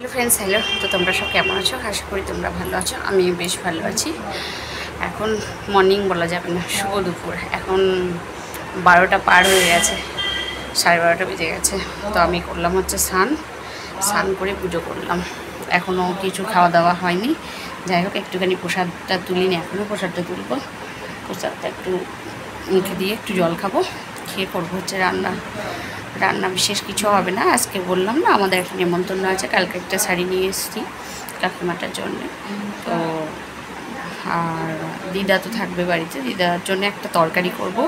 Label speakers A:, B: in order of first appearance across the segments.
A: Friends hello तो तुम्हारा सब केमन आछो आशा करी तुम्हारा भालो आछो आमी बेश भालो आछि। এখন মর্নিং বলা যাবে না, শুভ দুপুর। এখন 12টা পার হয়ে গেছে, 12:30 বেজে গেছে। তো আমি করলাম হচ্ছে স্নান করে পুজো করলাম। এখনও কিছু খাওয়া দাওয়া হয়নি। যাই হোক একটুখানি প্রসাদটা তুলিনি, এখনও প্রসাদটা তুলব। প্রসাদটা একটু মুখে দিয়ে একটু জল খাবো, খেয়ে করবো হচ্ছে রান্না বিশেষ কিছু হবে না। আজকে বললাম না আমাদের একটা নিমন্ত্রণ আছে, কালকে একটা শাড়ি নিয়ে এসেছি কাকিমাটার জন্য। তো আর দিদা তো থাকবে বাড়িতে, দিদার জন্য একটা তরকারি করব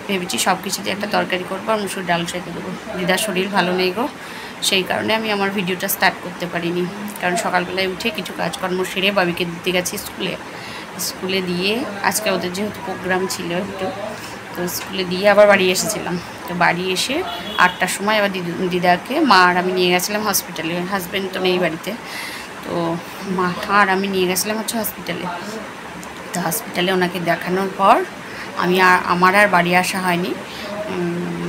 A: ভেবেছি। সব কিছু দিয়ে একটা তরকারি করবো আর মুসুর ডাল সেদ্ধ দেবো। দিদার শরীর ভালো নেই গো, সেই কারণে আমি আমার ভিডিওটা স্টার্ট করতে পারিনি। কারণ সকালবেলায় উঠে কিছু কাজকর্ম সেরে বাবিকে দিতে গেছি স্কুলে দিয়ে আজকে ওদের যেহেতু প্রোগ্রাম ছিল একটু, তো স্কুলে দিয়ে আবার বাড়ি এসেছিলাম। তো বাড়ি এসে 8টার সময় আবার দিদাকে মা আর আমি নিয়ে গেছিলাম হসপিটালে। হাজব্যান্ড তো নেই বাড়িতে, তো মা আর আমি নিয়ে গেছিলাম হচ্ছে হসপিটালে। তো হসপিটালে ওনাকে দেখানোর পর আমার আর বাড়ি আসা হয়নি।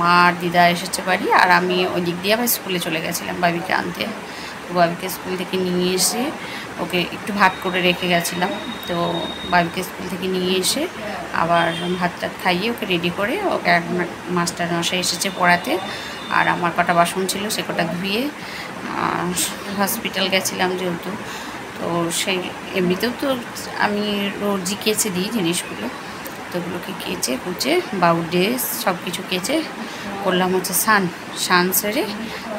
A: মা আর দিদা এসেছে বাড়ি, আর আমি ওই দিক দিয়ে আবার স্কুলে চলে গেছিলাম বাবিকে আনতে। তো বাবিকে স্কুল থেকে নিয়ে এসে ওকে একটু ভাত করে রেখে গেছিলাম। তো বাবিকে স্কুল থেকে নিয়ে এসে আবার ভাতটা খাইয়ে ওকে রেডি করে ওকে মাস্টার মশাই এসেছে পড়াতে। আর আমার কটা বাসন ছিল সে কটা ধুয়ে হসপিটাল গেছিলাম যেহেতু। তো সেই এমনিতেও তো আমি রোজই কেচে দিই জিনিসগুলো, তো ওগুলোকে কেচে কুচে বাবুর ড্রেস সব কিছু কেচে করলাম হচ্ছে স্নান সেরে।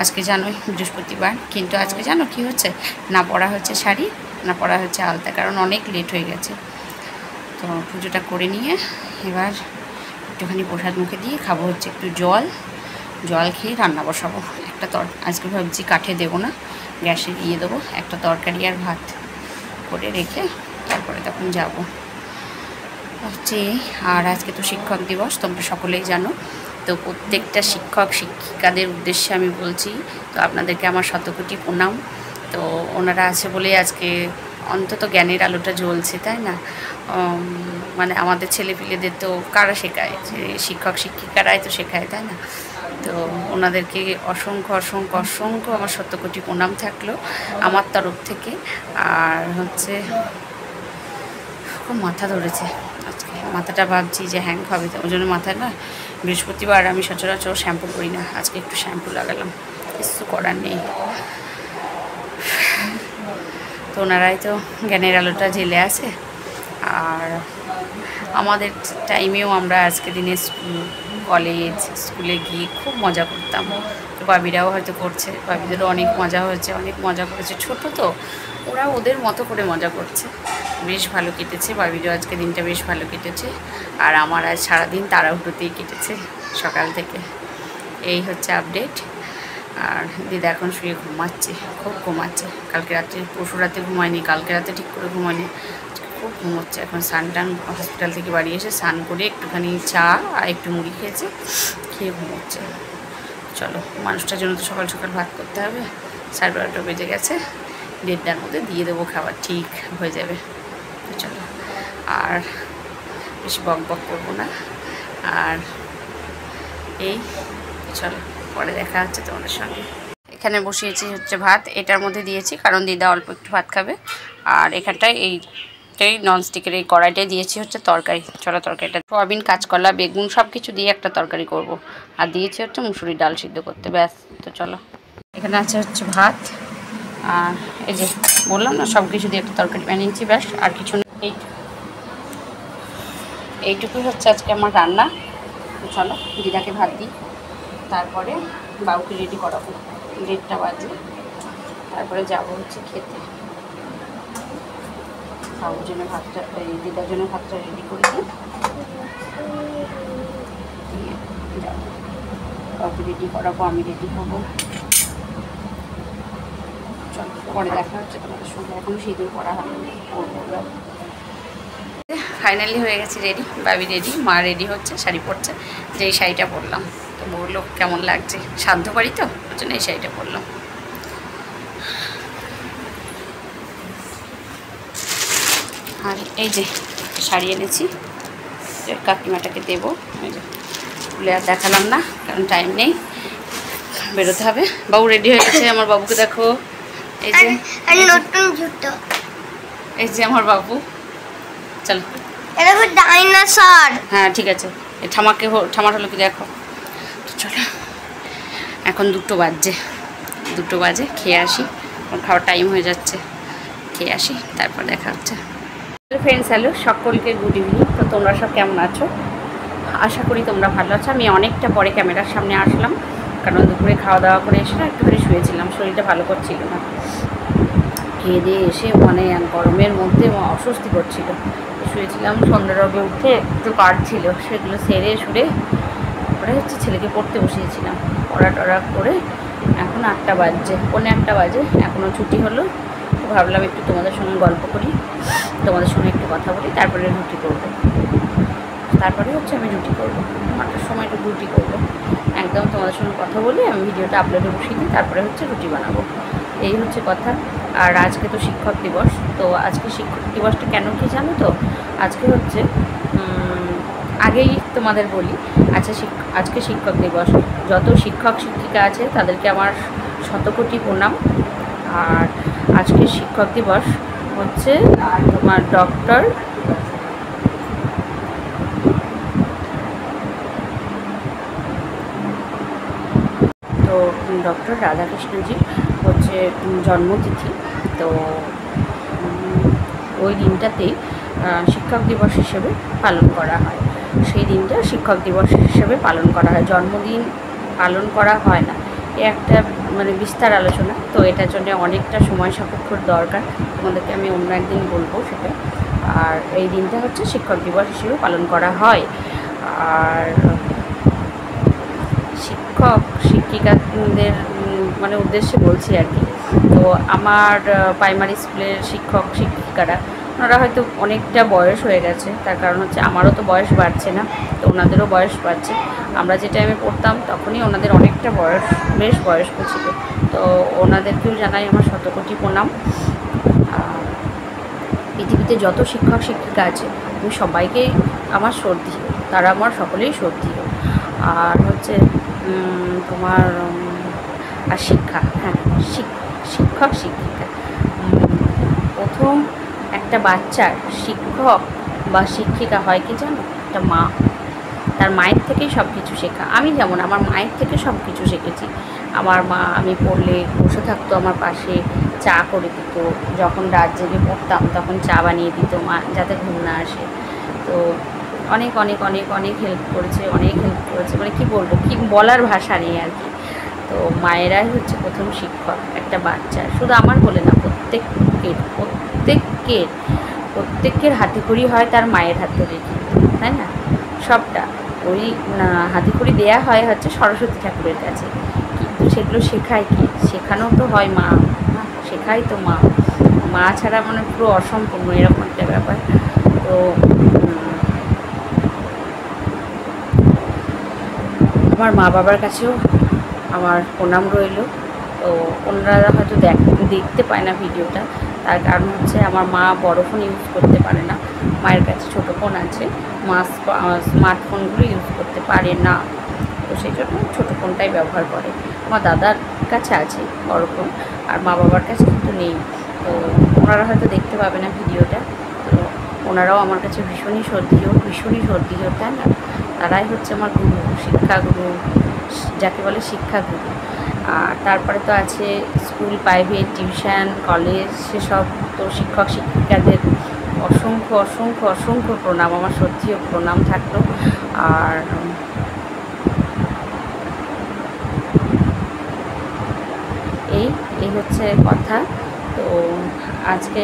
A: আজকে জানো বৃহস্পতিবার, কিন্তু আজকে জানো কি হচ্ছে, না পরা হচ্ছে শাড়ি, না পরা হচ্ছে আলতা, কারণ অনেক লেট হয়ে গেছে। তো পুজোটা করে নিয়ে এবার একটুখানি প্রসাদ মুখে দিয়ে খাবো হচ্ছে একটু জল খেয়ে রান্না বসাবো। আজকে ভাবছি কাঠে দেবো না, গ্যাসে দিয়ে দেবো। একটা তরকারি আর ভাত করে রেখে তারপরে তখন যাব হচ্ছে। আর আজকে তো শিক্ষক দিবস, তোমরা সকলেই জানো। তো প্রত্যেকটা শিক্ষক শিক্ষিকাদের উদ্দেশ্যে আমি বলছি, তো আপনাদেরকে আমার শতকোটি প্রণাম। তো ওনারা আছে বলেই আজকে অন্তত জ্ঞানের আলোটা জ্বলছে, তাই না? মানে আমাদের ছেলেপিলেদের তো কারা শেখায়, যে শিক্ষক শিক্ষিকারাই তো শেখায়, তাই না? তো ওনাদেরকে অসংখ্য অসংখ্য অসংখ্য আমার শতকোটি প্রণাম থাকলো আমার তরফ থেকে। আর হচ্ছে খুব মাথা ধরেছে আজকে, মাথাটা ভাবছি যে হ্যাং হবে, ওই জন্য মাথায় না, বৃহস্পতিবার আমি সচরাচর শ্যাম্পু করি না, আজকে একটু শ্যাম্পু লাগালাম, কিছু করার নেই। তো ওনারাই তো জ্ঞানের আলোটা জেলে আছে। আর আমাদের টাইমেও আমরা আজকে দিনে স্কুলে গিয়ে খুব মজা করতাম। তো বাবিরাও হয়তো করছে, বাবিদেরও অনেক মজা হয়েছে, অনেক মজা করেছে। ছোটো তো, ওরা ওদের মতো করে মজা করছে, বেশ ভালো কেটেছে। বাবিরও আজকে দিনটা বেশ ভালো কেটেছে। আর আমার আজ সারাদিন তাড়াহুড়োতেই কেটেছে সকাল থেকে। এই হচ্ছে আপডেট। আর দিদা এখন শুয়ে ঘুমাচ্ছে, খুব ঘুমাচ্ছে। কালকে রাত্রে, পরশু রাতে ঘুমায়নি, কালকে রাতে ঠিক করে ঘুমায়নি, খুব ঘুমোচ্ছে। এখন স্নান হসপিটাল থেকে বাড়ি এসে স্নান করে একটুখানি চা আর একটু মুড়ি খেয়েছে, খেয়ে ঘুমোচ্ছে। চলো, মানুষটার জন্য তো সকাল সকাল ভাত করতে হবে। 12:30 বেজে গেছে, 1:30টার মধ্যে দিয়ে দেবো খাবার, ঠিক হয়ে যাবে। তো চলো, আর বেশি বক করবো না। আর এই চলো, পরে দেখা হচ্ছে তোমাদের সঙ্গে। এখানে বসিয়েছি হচ্ছে ভাত, এটার মধ্যে দিয়েছি কারণ দিদা অল্প একটু ভাত খাবে। আর এখানটায় এইটাই ননস্টিকের এই কড়াইটাই দিয়েছি হচ্ছে তরকারি। চলো, তরকারিটা সয়াবিন, কাঁচকলা, বেগুন সব কিছু দিয়ে একটা তরকারি করব। আর দিয়েছি হচ্ছে মুসুরির ডাল সিদ্ধ করতে, ব্যাস। তো চলো, এখানে আছে হচ্ছে ভাত, আর এই যে বললাম না সব কিছু দিয়ে একটা তরকারি বানিয়েছি, ব্যাস। আর কিছু নেই, এইটুকুই হচ্ছে আজকে আমার রান্না। তো চলো, দিদাকে ভাত দিই, তারপরে বাবুকে রেডি করাবো। 1:30টা বাজে, তারপরে যাবো হচ্ছে খেতে। বাবুর জন্য ভাতটা, দিদার জন্য ভাতটা রেডি করে দিই। যাও, কাউকে রেডি করাবো, আমি রেডি হবো। চল, পরে দেখা হচ্ছে তোমাদের সঙ্গে। এখনো সিঁদুর করা হয়নি, করবো। ফাইনালি হয়ে গেছে রেডি, বাবি রেডি, মা রেডি হচ্ছে, শাড়ি পরছে। যে এই শাড়িটা পরলাম, তো বললো কেমন লাগছে, সাধ্য পারি তো, ওর জন্য এই শাড়িটা পরলাম। আর এই যে শাড়ি এনেছি, কাকিমাটাকে দেবো। এই যে খুলে আর দেখালাম না, কারণ টাইম নেই, বেরোতে হবে। বাবু রেডি হয়ে গেছে, আমার বাবুকে দেখো। এই যে
B: নতুন জুতো,
A: এই যে আমার বাবু। চলো,
B: ডাইনোসর।
A: হ্যাঁ ঠিক আছে, ঠামার হলো কি দেখো। তো চলো, এখন 2টো বাজছে, 2টো বাজে, খেয়ে আসি, খাওয়ার টাইম হয়ে যাচ্ছে, খেয়ে আসি, তারপর দেখা হচ্ছে। ফ্রেন্ডস, হ্যালো সকলকে, গুড ইভিনিং। তো তোমরা সব কেমন আছো? আশা করি তোমরা ভালো আছো। আমি অনেকটা পরে ক্যামেরার সামনে আসলাম, কারণ দুপুরে খাওয়া দাওয়া করে এসে একটুখানি শুয়েছিলাম, শরীরটা ভালো করছিল না। খেয়ে দিয়ে এসে মানে গরমের মধ্যে অস্বস্তি করছিল, শুয়েছিলাম। সন্ধ্যার আগে উঠে একটু কাজ ছিল, সেগুলো সেরে সুরে পরে হচ্ছে ছেলেকে পড়তে বসিয়েছিলাম, পড়া টড়া করে এখন 8টা বাজছে, 8:45 বাজে, এখনও ছুটি হলো। তো ভাবলাম একটু তোমাদের সঙ্গে গল্প করি, তোমাদের সঙ্গে একটু কথা বলি, তারপরে রুটি করবো। তারপরে হচ্ছে আমি রুটি করবো, 8টার সময় একটু রুটি করবো। একদম তোমাদের সঙ্গে কথা বলে আমি ভিডিওটা আপলোডে বসিয়ে দিই, তারপরে হচ্ছে রুটি বানাবো। এই হচ্ছে কথা। আর আজকে তো শিক্ষক দিবস। তো আজকে শিক্ষক দিবসটা কেন কি জানো তো? আজকে হচ্ছে আগেই তোমাদের বলি, আজকে শিক্ষক দিবস। যত শিক্ষক শিক্ষিকা আছে তাদেরকে আমার শতকোটি প্রণাম। আর আজকে শিক্ষক দিবস হচ্ছে তোমার ডক্টর রাধাকৃষ্ণজির হচ্ছে জন্মতিথি। তো ওই দিনটাতেই শিক্ষক দিবস হিসেবে পালন করা হয়। সেই দিনটা শিক্ষক দিবস হিসেবে পালন করা হয়, জন্মদিন পালন করা হয় না। এ একটা মানে বিস্তার আলোচনা, তো এটার জন্য অনেকটা সময় সাপেক্ষর দরকার, তোমাদেরকে আমি অন্য একদিন বলবো সেটা। আর এই দিনটা হচ্ছে শিক্ষক দিবস হিসেবে পালন করা হয়। আর শিক্ষক শিক্ষিকাদের মানে উদ্দেশ্যে বলছি আর কি। তো আমার প্রাইমারি স্কুলের শিক্ষক শিক্ষিকারা, ওনারা হয়তো অনেকটা বয়স হয়ে গেছে, তার কারণ হচ্ছে আমারও তো বয়স বাড়ছে না, তো ওনাদেরও বয়স বাড়ছে। আমরা যে টাইমে পড়তাম তখনই ওনাদের অনেকটা বেশ বয়স্ক ছিল। তো ওনাদেরকেও জানাই আমার শতকোটি প্রণাম। পৃথিবীতে যত শিক্ষক শিক্ষিকা আছে আমি সবাইকেই আমার শ্রদ্ধেয়, তারা আমার সকলেই শ্রদ্ধেয়। আর হচ্ছে তোমার আর শিক্ষা, হ্যাঁ শিক্ষক শিক্ষিকা, প্রথম একটা বাচ্চার শিক্ষক বা শিক্ষিকা হয় কি জানো? একটা মা, তার মায়ের থেকেই সব কিছু শেখা। আমি যেমন আমার মায়ের থেকে সব কিছু শিখেছি। আমার মা আমি পড়লে বসে থাকতো আমার পাশে, চা করে দিত, যখন রাত জেগে পড়তাম তখন চা বানিয়ে দিত মা, যাতে ঘুম না আসে। তো অনেক অনেক অনেক অনেক হেল্প করেছে, মানে কি বলবো, কি বলার ভাষা নেই আর কি। তো মায়েরাই হচ্ছে প্রথম শিক্ষক একটা বাচ্চার, শুধু আমার বলে না, প্রত্যেকের হাতেখড়ি হয় তার মায়ের হাত ধরে, তাই না? সবটা ওই হাতেখড়ি দেয়া হয় হচ্ছে সরস্বতী ঠাকুরের কাছে, কিন্তু সেগুলো শেখায় কি? শেখানো তো হয় মা, শেখাই তো মা ছাড়া মানে পুরো অসম্পূর্ণ, এরকম একটা ব্যাপার। তো আমার মা বাবার কাছেও আমার প্রণাম রইল। তো ওনারা হয়তো দেখতে পায় না ভিডিওটা, তার কারণ হচ্ছে আমার মা বড় ফোন ইউজ করতে পারে না, মায়ের কাছে ছোটো ফোন আছে, মা স্মার্টফোনগুলো ইউজ করতে পারে না, তো সেই জন্য ছোটো ফোনটাই ব্যবহার করে। আমার দাদার কাছে আছে বড় ফোন, আর মা বাবার কাছে কিন্তু নেই। তো ওনারা হয়তো দেখতে পাবে না ভিডিওটা। তো ওনারাও আমার কাছে ভীষণই শ্রদ্ধেয়, তাই না? তারাই হচ্ছে আমার গুরু, শিক্ষাগুরু, যাকে বলে শিক্ষাগুরু। আর তারপরে তো আছে স্কুল, প্রাইভেট, টিউশন, কলেজ, সেসব তো শিক্ষক শিক্ষিকাদের অসংখ্য প্রণাম, আমার শ্রদ্ধেয় প্রণাম থাকলো। আর এই হচ্ছে কথা। তো আজকে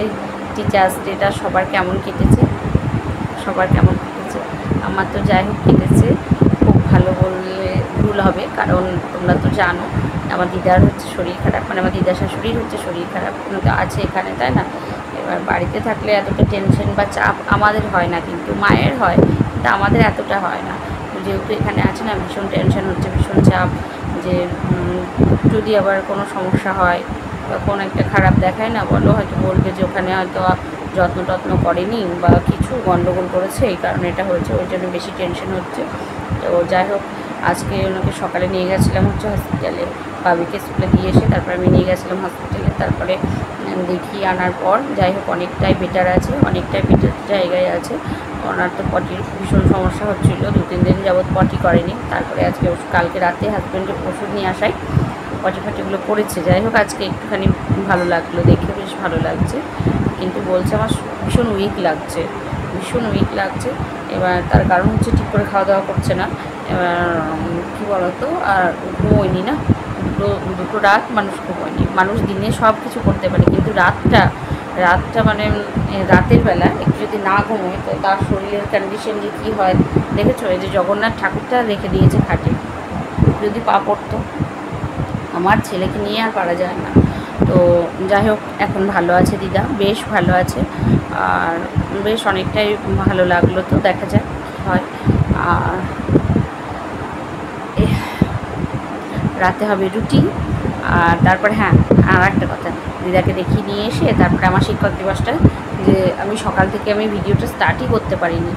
A: টিচার্স ডেটা সবার কেমন কেটেছে? আমার তো যাই হোক কেটেছে, খুব ভালো বললে ভুল হবে, কারণ তোমরা তো জানো আমার দিদার হচ্ছে শরীর খারাপ, মানে আমার দিদার শাশুড়ির হচ্ছে শরীর খারাপ আছে এখানে, তাই না? এবার বাড়িতে থাকলে এতটা টেনশন বা চাপ আমাদের হয় না, কিন্তু মায়ের হয়, কিন্তু আমাদের এতটা হয় না। যেহেতু এখানে আছে না, ভীষণ টেনশন হচ্ছে, ভীষণ চাপ, যে যদি আবার কোনো সমস্যা হয় বা কোনো একটা খারাপ দেখায় না, বলো হয়তো বলবে যে ওখানে হয়তো যত্ন করেনি বা কিছু গণ্ডগোল করেছে, এই কারণে এটা হয়েছে, ওই জন্য বেশি টেনশন হচ্ছে। তো যাই হোক, আজকে ওনাকে সকালে নিয়ে গেছিলাম হচ্ছে হসপিটালে, বাবিকে স্কুলে দিয়ে এসে তারপরে আমি নিয়ে গেছিলাম হসপিটালে, তারপরে দেখিয়ে আনার পর যাই হোক অনেকটাই বেটার আছে, অনেকটাই বেটার জায়গায় আছে। ওনার তো পটির ভীষণ সমস্যা হচ্ছিলো, 2-3 দিন যাবৎ পটি করেনি, তারপরে আজকে কালকে রাতে হাজব্যান্ডের ওষুধ নিয়ে আসায় পটি করেছে। যাই হোক আজকে একটুখানি ভালো লাগলো, দেখে বেশ ভালো লাগছে, কিন্তু বলছে আমার ভীষণ উইক লাগছে, ভীষণ উইক লাগছে। এবার তার কারণ হচ্ছে ঠিক করে খাওয়া দাওয়া করছে না। এবার কী বলতো, আর ঘুমোয়নি না, দুটো রাত মানুষ ঘুমোয়নি। মানুষ দিনে সব কিছু করতে পারে, কিন্তু রাতটা মানে রাতের বেলা একটু যদি না ঘুমোয় তো তার শরীরের কন্ডিশন যে কী হয় দেখেছো? এই যে জগন্নাথ ঠাকুরটা রেখে দিয়েছে খাটে, যদি পা পড়তো, আমার ছেলেকে নিয়ে আর পারা যায় না। তো যাই হোক এখন ভালো আছে দিদা, বেশ ভালো আছে, আর বেশ অনেকটাই ভালো লাগলো। তো দেখা যাক কী হয়। আর রাতে হবে রুটি, আর তারপরে হ্যাঁ আর একটা কথা, দিদাকে দেখিয়ে নিয়ে এসে তারপরে আমার শিক্ষক দিবসটা, যে আমি সকাল থেকে আমি ভিডিওটা স্টার্টই করতে পারিনি,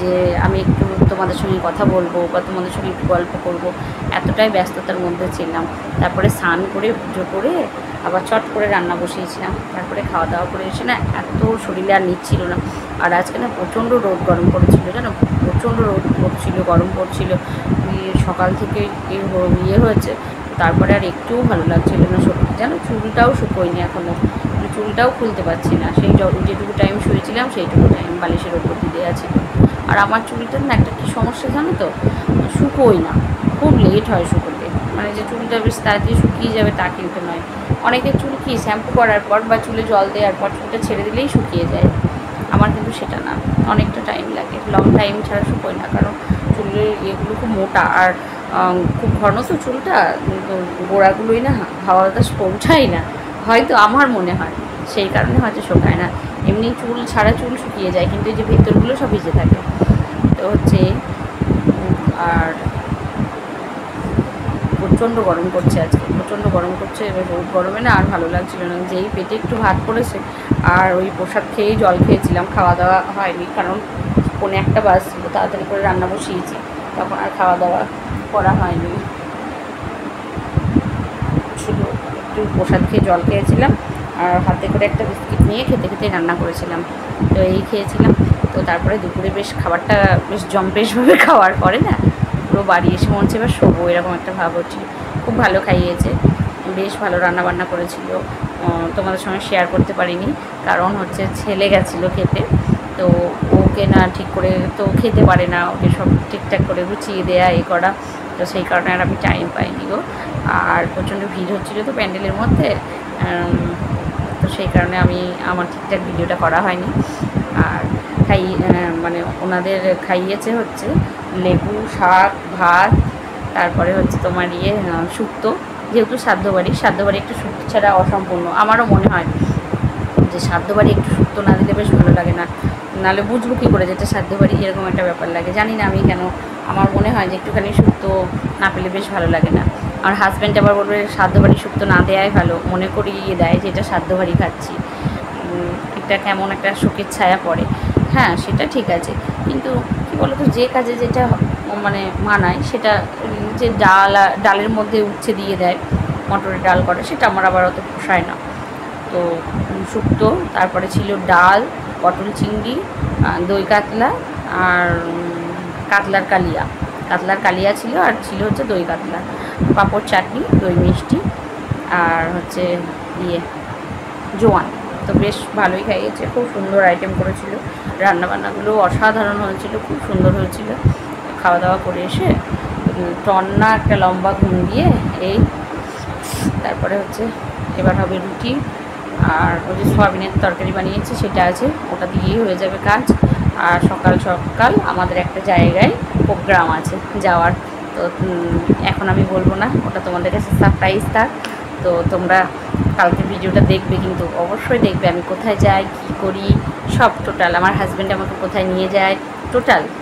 A: যে আমি একটু তোমাদের সঙ্গে কথা বলবো বা তোমাদের সঙ্গে একটু গল্প করব, এতটাই ব্যস্ততার মধ্যে ছিলাম। তারপরে স্নান করে পুজো করে আবার চট করে রান্না বসিয়েছিলাম, তারপরে খাওয়া দাওয়া করে এসে না এত শরীরে আর নিচ্ছিল না। আর আজকে না প্রচণ্ড রোদ গরম পড়েছিল, জানো, প্রচণ্ড রোদ পড়ছিল, গরম পড়ছিল, সকাল থেকে ইয়ে হয়েছে, তারপরে আর একটুও ভালো লাগছিল না শরীর, জানো, চুলটাও শুকোয়নি এখনও, চুলটাও খুলতে পারছি না, সেই যেটুকু টাইম শুয়েছিলাম সেইটুকু টাইম বালিশের ওপর দিয়ে আছে। আর আমার চুলটার না একটা কী সমস্যা জানো তো, শুকোই না, খুব লেট হয় শুকোতে, মানে যে চুলটা বেশ তাড়াতাড়ি শুকিয়ে যাবে তা কিন্তু নয়। অনেকের চুল কি শ্যাম্পু করার পর বা চুলে জল দেওয়ার পর চুলটা ছেড়ে দিলেই শুকিয়ে যায়, আমার কিন্তু সেটা না, অনেকটা টাইম লাগে, লং টাইম ছাড়া শুকোয় না, কারণ চুলের ইয়েগুলো খুব মোটা আর খুব ঘন তো চুলটা, গোড়াগুলোই না হাওয়া বাতাস পৌঁছায় না, হয়তো আমার মনে হয় সেই কারণে হয়তো শুকায় না। এমনি চুল ছাড়া চুল শুকিয়ে যায়, কিন্তু এই যে ভেতরগুলো সব ভিজে থাকে। তো হচ্ছে আর প্রচণ্ড গরম করছে আজকে, প্রচণ্ড গরম করছে। এবার রোদ গরমে না আর ভালো লাগছিল না, যেই পেটে একটু ভাত পড়েছে, আর ওই প্রসাদ খেয়েই জল খেয়েছিলাম, খাওয়া দাওয়া হয়নি, কারণ 1:45 বাজছিল, তাড়াতাড়ি করে রান্না বসিয়েছি, তখন আর খাওয়া দাওয়া করা হয়নি, শুধু একটু প্রসাদ খেয়ে জল খেয়েছিলাম, আর হাতে করে একটা বিস্কিট নিয়ে খেতে খেতে রান্না করেছিলাম, তো এই খেয়েছিলাম। তো তারপরে দুপুরে বেশ খাবারটা বেশ জম্পেশভাবে খাওয়ার পরে না পুরো বাড়ি এসে মনে হচ্ছে এবার শোবো, এরকম একটা ভাব হচ্ছে। খুব ভালো খাইয়েছে, বেশ ভালো রান্নাবান্না করেছিল, তোমাদের সঙ্গে শেয়ার করতে পারিনি, কারণ হচ্ছে ছেলে গেছিলো খেতে, তো ওকে না ঠিক করে তো খেতে পারে না, ওকে সব ঠিকঠাক করে গুছিয়ে দেয়া এ করা, তো সেই কারণে আর আমি টাইম পাইনি গো। আর প্রচণ্ড ভিড় হচ্ছিলো তো প্যান্ডেলের মধ্যে, তো সেই কারণে আমার ঠিকঠাক ভিডিওটা করা হয়নি। আর মানে ওনাদের খাইয়েছে হচ্ছে লেবু, শাক, ভাত, তারপরে হচ্ছে তোমার শুক্তো, যেহেতু সাধ্য বাড়ি একটু শুক্তো ছাড়া অসম্পূর্ণ, আমারও মনে হয় যে সাধ্য বাড়ি একটু শুক্তো না দিলে বেশ ভালো লাগে না, নাহলে বুঝবো কী করে যেটা সাধ্য বাড়ি, এরকম একটা ব্যাপার লাগে, জানি না আমি কেন, আমার মনে হয় যে একটুখানি শুক্তো না পেলে বেশ ভালো লাগে না। আর হাজব্যান্ড আবার বলবে সাধ্য বাড়ি শুক্তো না দেওয়াই ভালো, মনে করিয়ে দেয় যে এটা সাধ্য বাড়ি খাচ্ছি, একটা কেমন একটা শোকের ছায়া পড়ে। হ্যাঁ সেটা ঠিক আছে, কিন্তু কী বলতো, যে কাজে যেটা মানে মানায়, সেটা যে ডালের মধ্যে উচ্ছে দিয়ে দেয়, মটরের ডাল করে, সেটা আমার আবার অত পোষায় না। তো শুক্তো, তারপরে ছিল ডাল, পটল চিংড়ি, দই কাতলা, আর কাতলার কালিয়া ছিল, আর ছিল হচ্ছে দই কাতলা, পাঁপড়, চাটনি, দই মিষ্টি, আর হচ্ছে জোয়ান। তো বেশ ভালোই খাইয়েছে, খুব সুন্দর আইটেম করেছিল, রান্নাবান্নাগুলো অসাধারণ হয়েছিল, খুব সুন্দর হয়েছিল। খাওয়া দাওয়া করে এসে টন্না একটা লম্বা ঘুম দিয়ে তারপরে হচ্ছে এবার হবে রুটি, আর ওই যে সয়াবিনের তরকারি বানিয়েছে সেটা আছে, ওটা দিয়েই হয়ে যাবে কাজ। আর সকাল আমাদের একটা জায়গায় প্রোগ্রাম আছে যাওয়ার, তো এখন আমি বলবো না, ওটা তোমাদের কাছে সারপ্রাইজ থাক। তো তোমরা কালকে ভিডিওটা দেখবে, কিন্তু অবশ্যই দেখবে আমি কোথায় যাই, কী করি, সব টোটাল আমার হাজব্যান্ড আমাকে কোথায় নিয়ে যায়,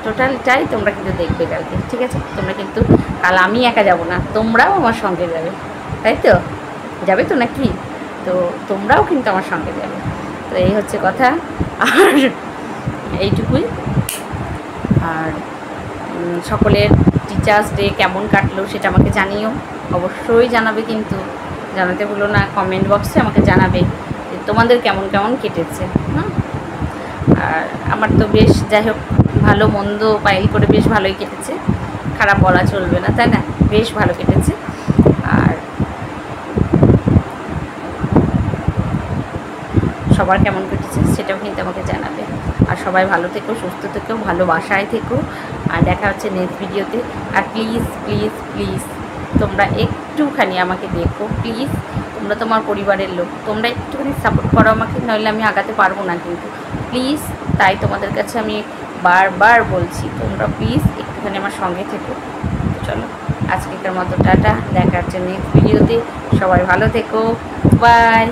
A: টোটালটাই তোমরা কিন্তু দেখবে কালকে, ঠিক আছে? তোমরা কিন্তু কাল আমি একা যাব না, তোমরাও আমার সঙ্গে যাবে, তাই তো? যাবে তো নাকি? তো তোমরাও কিন্তু আমার সঙ্গে যাবে। তো এই হচ্ছে কথা, আর এইটুকুই। আর সকলের টিচার্স ডে কেমন কাটলো সেটা আমাকে জানিও, অবশ্যই জানাবে, কিন্তু জানাতে ভুলো না, কমেন্ট বক্সে আমাকে জানাবে যে তোমাদের কেমন কেমন কেটেছে। আর আমার তো বেশ, যাই হোক, ভালো মন্দ পাইল করে বেশ ভালোই কেটেছে, খারাপ বলা চলবে না, তাই না? বেশ ভালো কেটেছে। আর সবার কেমন কেটেছে সেটাও কিন্তু আমাকে জানাবে। আর সবাই ভালো থেকো, সুস্থ থেকো, ভালোবাসায় থেকো, আর দেখা হচ্ছে নেক্সট ভিডিওতে। আর প্লিজ প্লিজ প্লিজ তোমরা একটুখানি আমাকে দেখো, প্লিজ। তোমরা তোমার পরিবারের লোক, তোমরা একটুখানি সাপোর্ট করো আমাকে, নইলে আমি আগাতে পারবো না কিন্তু, প্লিজ। তাই তোমাদের কাছে আমি বারবার বলছি, তোমরা প্লিজ একটুখানি আমার সঙ্গে থেকো। চলো আজকের মতো টাটা, দেখা হচ্ছে নেক্সট ভিডিওতে। সবাই ভালো থেকো, বাই।